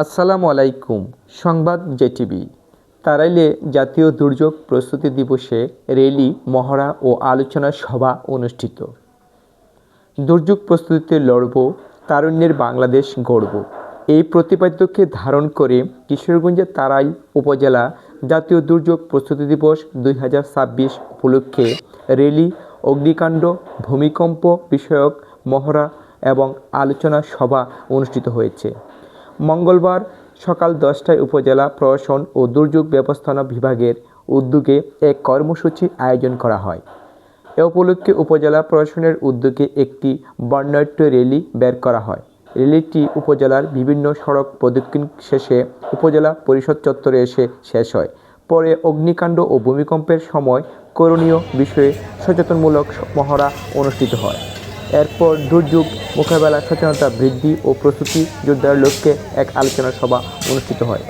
আসসালামু আলাইকুম। সংবাদ জেটিভি। তারাইলে জাতীয় দুর্যোগ প্রস্তুতি দিবসে র্যালি, মহড়া ও আলোচনা সভা অনুষ্ঠিত। দুর্যোগ প্রস্তুতিতে লড়ব, তারুণ্যের বাংলাদেশ গড়ব, এই প্রতিপাদ্যকে ধারণ করে কিশোরগঞ্জের তারাইল উপজেলা জাতীয় দুর্যোগ প্রস্তুতি দিবস 2026 উপলক্ষে র্যালি, অগ্নিকাণ্ড, ভূমিকম্প বিষয়ক মহড়া এবং আলোচনা সভা অনুষ্ঠিত হয়েছে। মঙ্গলবার সকাল 10টায় উপজেলা প্রশাসন ও দুর্যোগ ব্যবস্থাপনা বিভাগের উদ্যোগে এক কর্মসূচি আয়োজন করা হয়। এ উপলক্ষে উপজেলা প্রশাসনের উদ্যোগে একটি বর্ণাঢ্য র্যালি বের করা হয়। র্যালিটি উপজেলার বিভিন্ন সড়ক প্রদক্ষিণ শেষে উপজেলা পরিষদ চত্বরে এসে শেষ হয়। পরে অগ্নিকাণ্ড ও ভূমিকম্পের সময় করণীয় বিষয়ে সচেতনমূলক মহড়া অনুষ্ঠিত হয়। এরপর দুর্যোগ মোকাবেলা সচেতনতা বৃদ্ধি ও প্রস্তুতি জোরদার লক্ষ্যে এক আলোচনা সভা অনুষ্ঠিত হয়।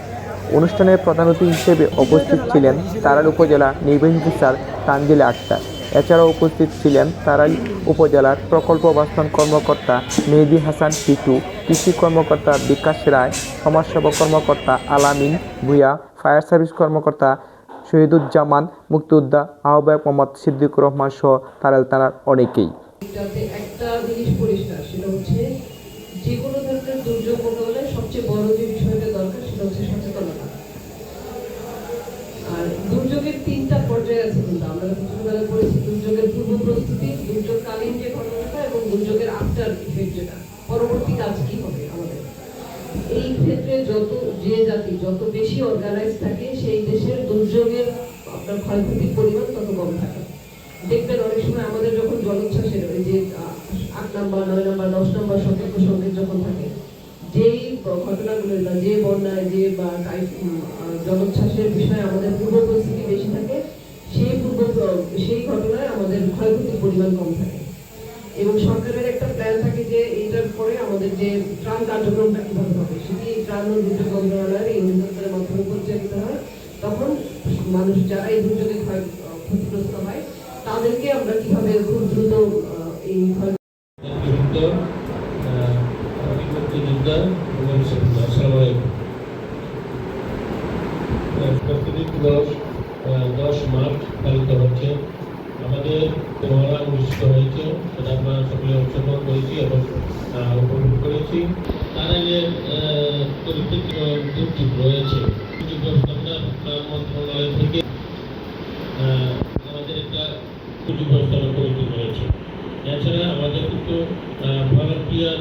অনুষ্ঠানের প্রধান অতিথি হিসেবে উপস্থিত ছিলেন তারাইল উপজেলা নির্বাহী অফিসার তানজিলা আক্তার। এছাড়াও উপস্থিত ছিলেন তারাইল উপজেলার প্রকল্প বাস্তবায়ন কর্মকর্তা মেহেদী হাসান টিটু, কৃষি কর্মকর্তা বিকাশ রায়, সমাজসেবা কর্মকর্তা আলামিন ভূঁইয়া, ফায়ার সার্ভিস কর্মকর্তা শহীদুজ্জামান মুক্তিযোদ্ধা, আহ্বায়ক মোহাম্মদ সিদ্দিকুর রহমান সহ তারাইল থানার অনেকেই। একটা জিনিস পরিষ্কার, সেটা হচ্ছে যে কোনো ধরনের দুর্যোগ মোকাবেলায় সবচেয়ে বড় যে বিষয়টা দরকার সেটা হচ্ছে সচেতনতা। আর দুর্যোগের 3টা পর্যায় আছে, কিন্তু আমরা ছোটবেলায় পড়েছি দুর্যোগের পূর্ব প্রস্তুতি, দুর্যোগকালীন যে ঘটনাটা এবং দুর্যোগের আফটার ইফেক্ট, যেটা পরবর্তী কাজ কি হবে আমাদের। এই ক্ষেত্রে যে জাতি যত বেশি অর্গানাইজ থাকে সেই দেশের দুর্যোগের আপনার ক্ষয়ক্ষতির পরিমাণ তত কম থাকে। দেখবেন অনেক সময় আমাদের যখন জলোচ্ছ্বাসের ওই যে 8 নম্বর 9 নম্বর 10 নম্বর সতর্ক সংকেত যখন থাকে, যেই ঘটনাগুলো বা যে বন্যায় যে বা জলোচ্ছ্বাসের বিষয়ে আমাদের পূর্ব পরিস্থিতি বেশি থাকে, সেই ঘটনায় আমাদের ক্ষয়ক্ষতির পরিমাণ কম থাকে। এবং সরকারের একটা প্ল্যান থাকে যে এইটার পরে আমাদের যে ত্রাণ কার্যক্রমটা কিভাবে হবে, সেটি ত্রাণ ও দুর্যোগ মন্ত্রণালয়ের এই অধিদপ্তরের মাধ্যমে পরিচালিত হয়। তখন মানুষ যারা এই দুর্যোগে ক্ষতিগ্রস্ত হয় তাদেরকে আমরা কিভাবে খুব দ্রুত এই দশ মার্চ পালিত হচ্ছে। আমাদের মহড়া অনুষ্ঠিত হয়েছে, সেটা আমরা সকলে অংশগ্রহণ করেছি এবং উপভোগ করেছি। তারাইলের পরিস্থিতি দুর্যোগ রয়েছে, দুর্যোগ ব্যবস্থাপনা মন্ত্রণালয় থেকে আমাদের একটা দুর্যোগ ব্যবস্থাপনা কমিটি রয়েছে। এছাড়া আমাদের কিন্তু ভলান্টিয়ার